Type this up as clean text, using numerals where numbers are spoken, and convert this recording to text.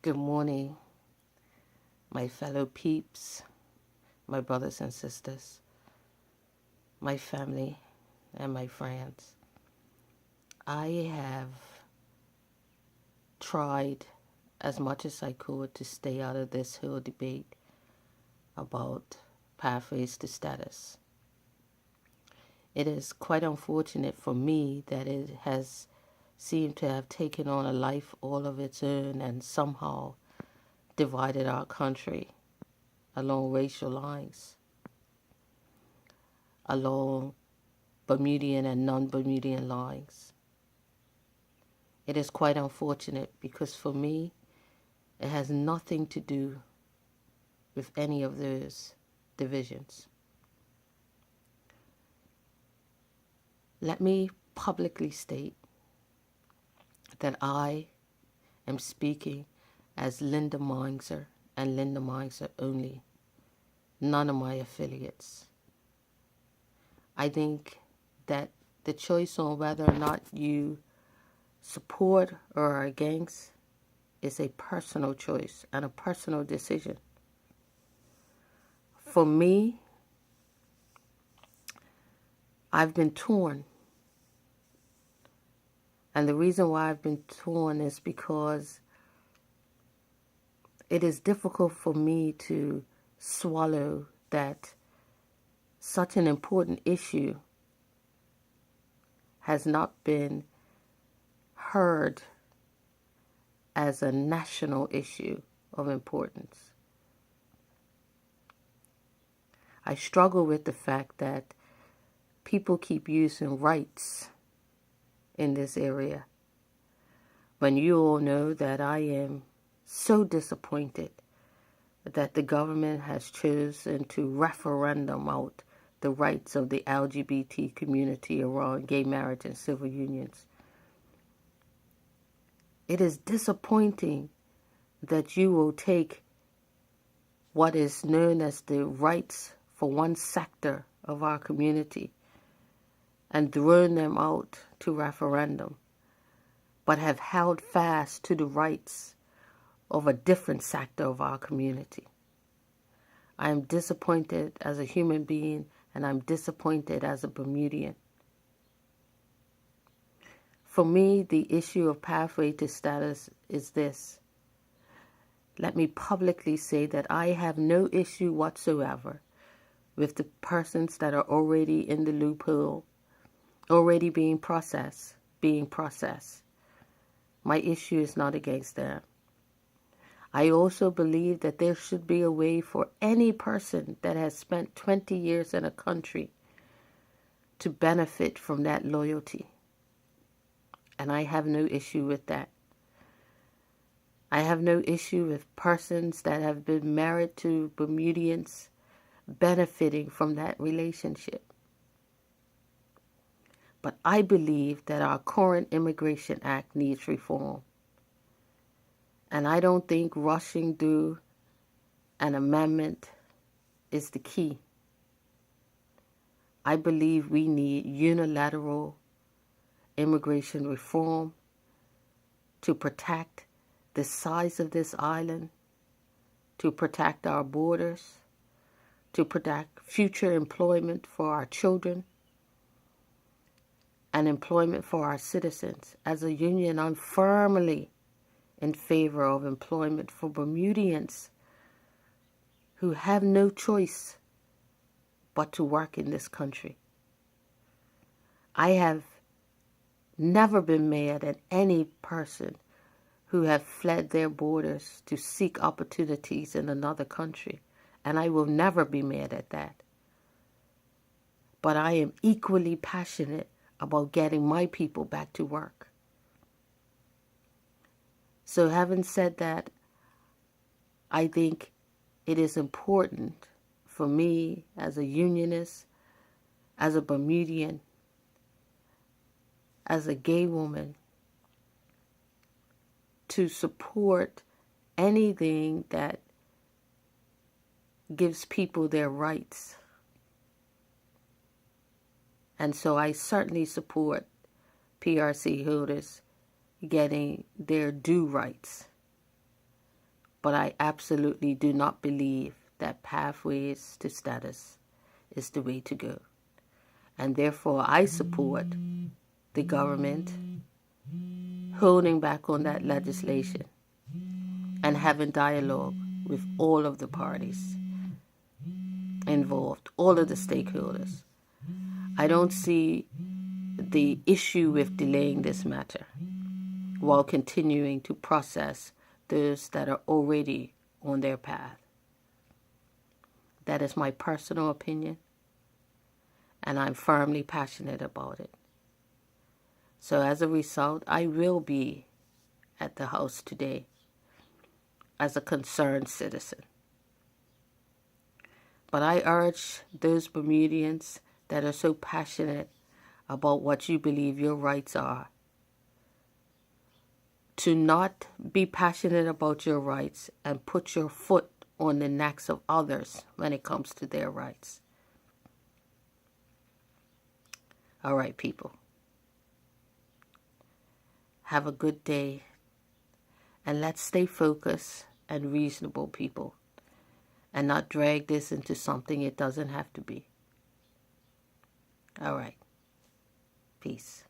Good morning, my fellow peeps, my brothers and sisters, my family, and my friends. I have tried as much as I could to stay out of this whole debate about pathways to status. It is quite unfortunate for me that it has seemed to have taken on a life all of its own and somehow divided our country along racial lines, along Bermudian and non-Bermudian lines. It is quite unfortunate because for me, it has nothing to do with any of those divisions. Let me publicly state that I am speaking as Linda Mienzer and Linda Mienzer only, none of my affiliates. I think that the choice on whether or not you support or are against is a personal choice and a personal decision. For me, I've been torn. And the reason why I've been torn is because it is difficult for me to swallow that such an important issue has not been heard as a national issue of importance. I struggle with the fact that people keep using rights in this area, when you all know that I am so disappointed that the government has chosen to referendum out the rights of the LGBT community around gay marriage and civil unions. It is disappointing that you will take what is known as the rights for one sector of our community and thrown them out to referendum, but have held fast to the rights of a different sector of our community. I am disappointed as a human being, and I'm disappointed as a Bermudian. For me, the issue of pathway to status is this. Let me publicly say that I have no issue whatsoever with the persons that are already in the loophole, already being processed. My issue is not against them. I also believe that there should be a way for any person that has spent 20 years in a country to benefit from that loyalty. And I have no issue with that. I have no issue with persons that have been married to Bermudians benefiting from that relationship. But I believe that our current Immigration Act needs reform. And I don't think rushing through an amendment is the key. I believe we need unilateral immigration reform to protect the size of this island, to protect our borders, to protect future employment for our children, and employment for our citizens. As a union, I'm firmly in favor of employment for Bermudians who have no choice but to work in this country. I have never been mad at any person who have fled their borders to seek opportunities in another country, and I will never be mad at that. But I am equally passionate about getting my people back to work. So having said that, I think it is important for me as a unionist, as a Bermudian, as a gay woman, to support anything that gives people their rights. And so I certainly support PRC holders getting their due rights. But I absolutely do not believe that pathways to status is the way to go. And therefore, I support the government holding back on that legislation and having dialogue with all of the parties involved, all of the stakeholders. I don't see the issue with delaying this matter while continuing to process those that are already on their path. That is my personal opinion, and I'm firmly passionate about it. So as a result, I will be at the House today as a concerned citizen. But I urge those Bermudians that are so passionate about what you believe your rights are to not be passionate about your rights and put your foot on the necks of others when it comes to their rights. All right, people. Have a good day. And let's stay focused and reasonable, people, and not drag this into something it doesn't have to be. All right. Peace.